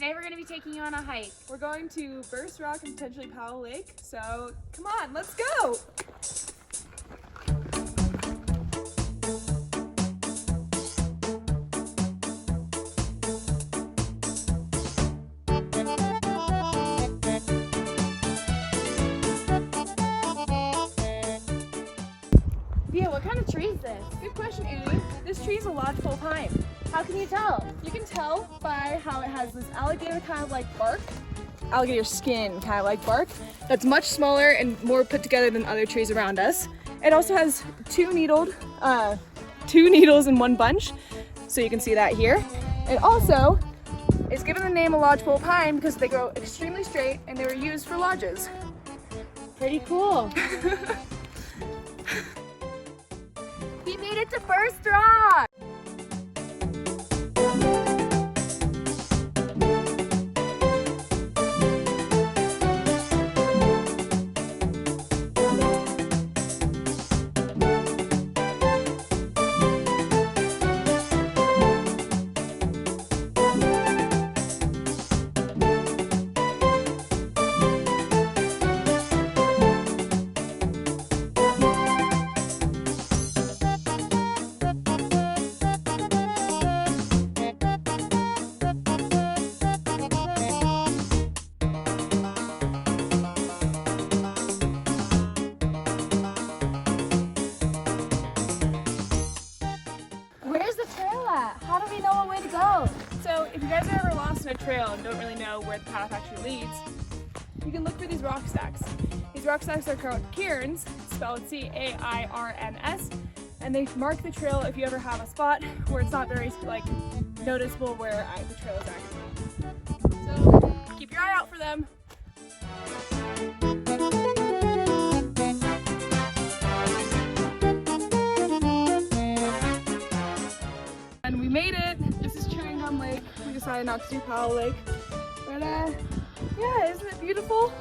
Today we're going to be taking you on a hike. We're going to Burst Rock and potentially Powell Lake, so come on, let's go! Yeah, what kind of tree is this? Good question, Annie. This tree is a lodgepole pine. How can you tell? You can tell by how it has this alligator kind of like bark, alligator skin kind of like bark, that's much smaller and more put together than other trees around us. It also has two needles in one bunch, so you can see that here. It also is given the name of lodgepole pine because they grow extremely straight and they were used for lodges. Pretty cool. We made it to Burst Rock! Where's the trail at? How do we know what way to go? So if you guys are ever lost in a trail and don't really know where the path actually leads, you can look for these rock stacks. These rock stacks are called cairns, spelled C-A-I-R-N-S, and they mark the trail if you ever have a spot where it's not very noticeable where the trail is actually. So keep your eye out for them. And we made it. This is Chewing Gum Lake. We decided not to do Powell Lake. But yeah, isn't it beautiful?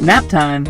Nap time!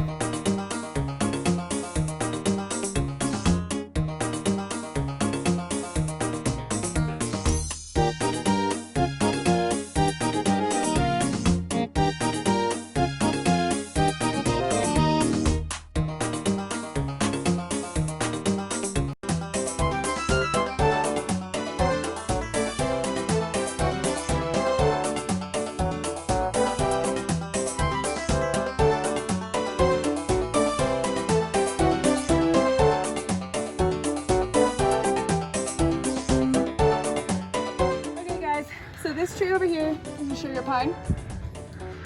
So this tree over here is a sugar pine.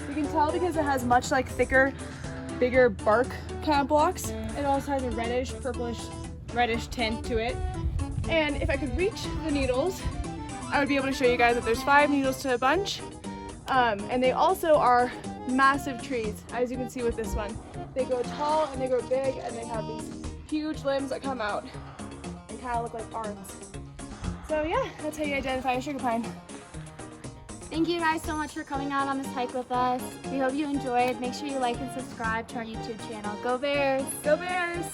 You can tell because it has much thicker, bigger bark kind of blocks. It also has a reddish, purplish, reddish tint to it. And if I could reach the needles, I would be able to show you guys that there's 5 needles to a bunch. And they also are massive trees, as you can see with this one. They grow tall and they grow big and they have these huge limbs that come out and kind of look like arms. So yeah, that's how you identify a sugar pine. Thank you guys so much for coming out on this hike with us. We hope you enjoyed. Make sure you like and subscribe to our YouTube channel. Go Bears! Go Bears!